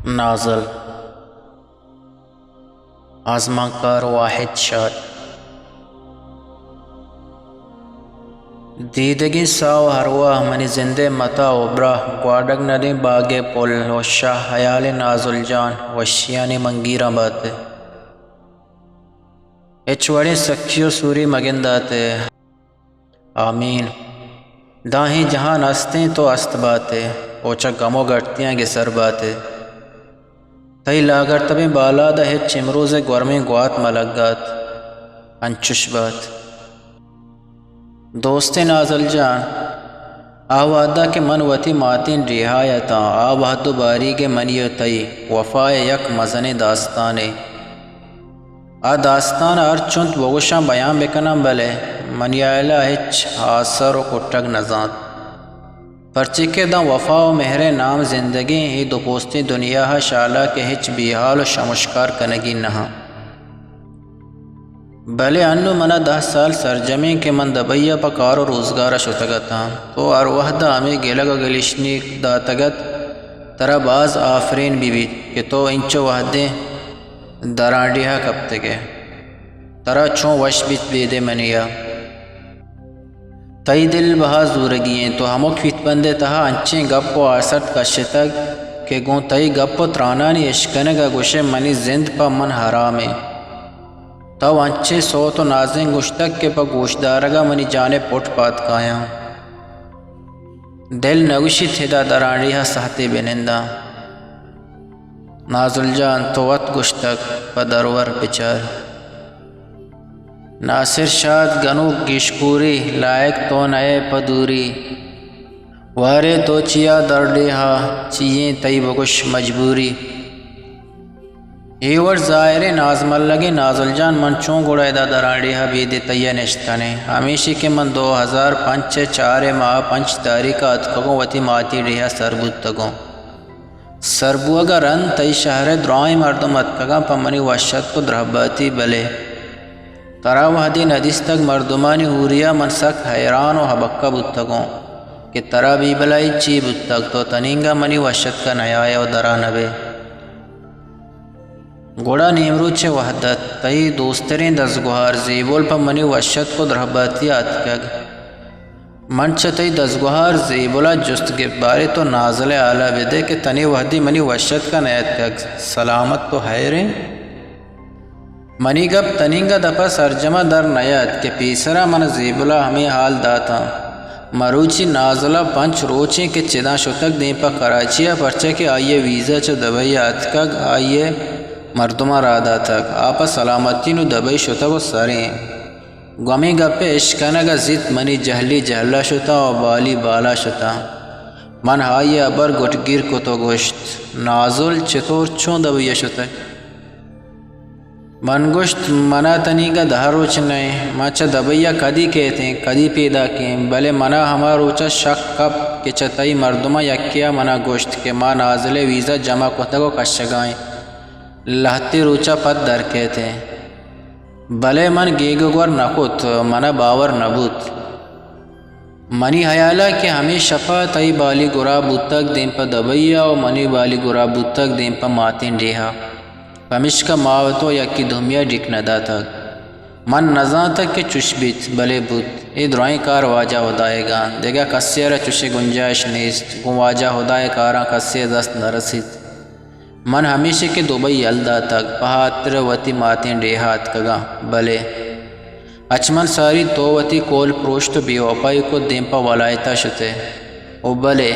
نازل آزمانکار واحد شاد دیدگی ساو ہرواہ منی زندے متا ابرا گواڈگ ندی باغ پل و شاہ حیال نازل جان وشیانی منگیرہ باتے اچوڑی سکھیو سوری مگنداتے آمین داہیں جہاں نستیں تو است باتے اوچا گمو گٹتیاں گے سر باتے تئی لاگر تبیں بالا دا ہچ چمروز گورمیں گوات ملگات انچش بات دوست نازل جان آوادہ کے من وتی ماتین رہایتاں آوہد باری کے منیو تئی وفائے یک مزن داستانے آ داستان ار چند بگوشاں بیان بکنم بلے منیائلہ ہچ آثر و کٹگ نزات پرچکے دا وفا و مہر نام زندگی ہی دو پوستی دنیا شالا کے ہچ بیحال و شمشکار کنگی نہا بلے انو منا 10 سال سرجمی کے من دبیا پکار و روزگار شتگتا تو ار وحدہ ہمیں گلگ و گلشنی داتگت ترا باز آفرین بھی کہ تو انچو وحدیں درانڈیہ کب تگے ترا چون وش بیت بیدے منیا تئی دل بہا زورگییں تو ہمو کھیت بندے تہا انچیں گپ و آسٹ کشتگ کہ گوں تئی گپ و ترانانی اشکنگا گوشے منی زند پا من حرامے تو انچے سوت و نازیں گشتگ کے پا گوشدارگا منی جانے پوٹ پات کایاں دل نگوشی تھیدا درانڈیہ سہتے بنندہ نازل جان تو وط گشتگ پا درور بچار ناصر شاد گنو گشکوری لائق تو نئے پدوری وارے تو چیا دردے ہا چیئیں تئی بگش مجبوری ایور ظاہر نازم لگے نازل جان من چون گوڑا دا درانڈے ہا بیدے تیہ نشتانے ہمیشی کے من 2005 4 ماہ 5 تاریخہ اتکگوں وطی ماتی ڈیہا سربوت تگوں سربو اگا رن تئی شہر درائیں مردم اتکگاں پا منی وشت کو درہباتی بلے ترا وحدی ندیستگ مردمانی ہوریا من سک حیران و حبکہ بودتگوں کہ ترا بی بلائی چی بودتگ تو تنینگا منی وشت کا نیایا و درا نبے گوڑا نیمرو چھے وحدت تئی دوسترین دزگوہار زیبول پا منی وشت کو درہباتی آتکگ من چھ تئی دزگوہار زیبولا جست گباری تو نازل آلہ بدے کہ تنی وحدی منی وشت کا نیتکگ سلامت تو حیریں منی گب تنینگا دپا سرجمہ در نیت کہ پیسرا من زیبلا ہمیں حال داتا مروچی نازلہ 5 روچیں کہ چداں شتک دیں پا کراچیا پرچہ کہ آئیے ویزا چو دبئی آتکگ آئیے مردمہ رادا تک آپا سلامتی نو دبئی شتک و سریں گمی گپ اشکنگا زیت منی جہلی جہلا شتا و بالی بالا شتا من ہائی ابر گٹگیر کو تو گوشت نازل چطور چون دبئی شتک من گوشت منا تنیگا دہر روچ نہیں مچا دبیا کدی کہتے ہیں کدی پیدا کیں بلے منا ہما روچا شک کب کہ چتائی مردمہ یکیا منا گوشت کہ ما نازل ویزا جمع کتگو کشگائیں لہتی روچا پت در کہتے ہیں بلے من گیگو گور نکوت منا باور نبوت منی حیالہ کہ ہمیں شفا تئی بالی گرا بودتگ دیں پا دبیا و منی بالی گرا بودتگ دیں پا ماتین ڈیہا پمش کا ماوتو یکی دھمیا ڈک ندا تک من نزان تک کہ چش بیت بلے بوت ای درائیں کار واجہ ہدائے گا دیگا کسی را چشی گنجائش نیست گو واجہ ہدائے کاراں کسی دست نرسید من ہمیشہ کے دبئی الدا تک پہاتر وطی ماتین ڈیہات کگا بلے اچمن ساری تو وطی کول پروشت بیوپائی کو دیم پا ولایتا شتے او بلے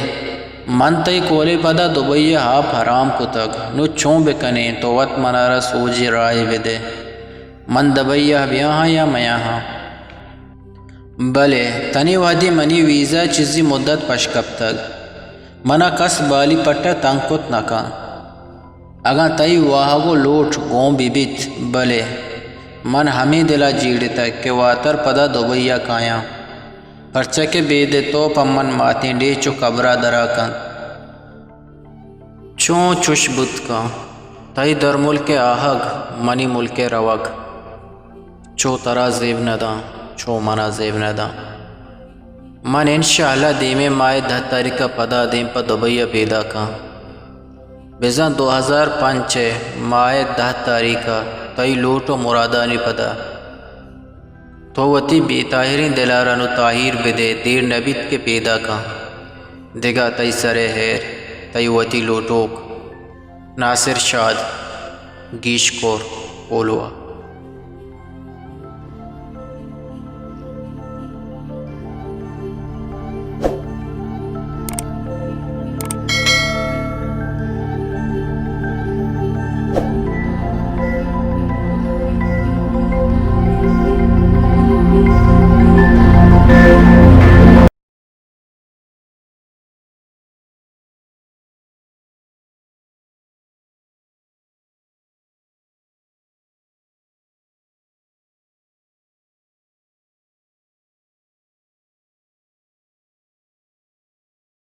من تئی کولی پدا دبئی ہاپ حرام کو تک نو چون بکنے تو وط منارا سوجی رائے بدے من دبئی بیاں ہاں یا میاں ہاں بلے تنی وحدی منی ویزا چیزی مدت پشکب تک منا کس بالی پٹا تنگ کت نکا اگاں تئی واہگو لوٹ گون بی بیت بلے من ہمیں دلا جیڑ تک کہ واتر پدا دبئی کایاں پرچہ کے بیدے تو پمن ماتیں ڈے چو قبرہ درا کن چون چش بت کا تئی در ملک آہگ منی ملک روگ چو ترا زیب ندا چو منا زیب ندا من انشاءاللہ دیمے مائے 10 تاریخ پدا دیم پا دبئی پیدا کا بزن 2005 ماہ 10 تاریخہ تئی لوٹو مرادانی پدا تو وتی بی طاہرین دلارانو طاہر بدے دیر نبیت کے پیدا کا دگا تئی سرے ہیر تئی وتی لوٹوک ناصر شاد گیش کور اولوا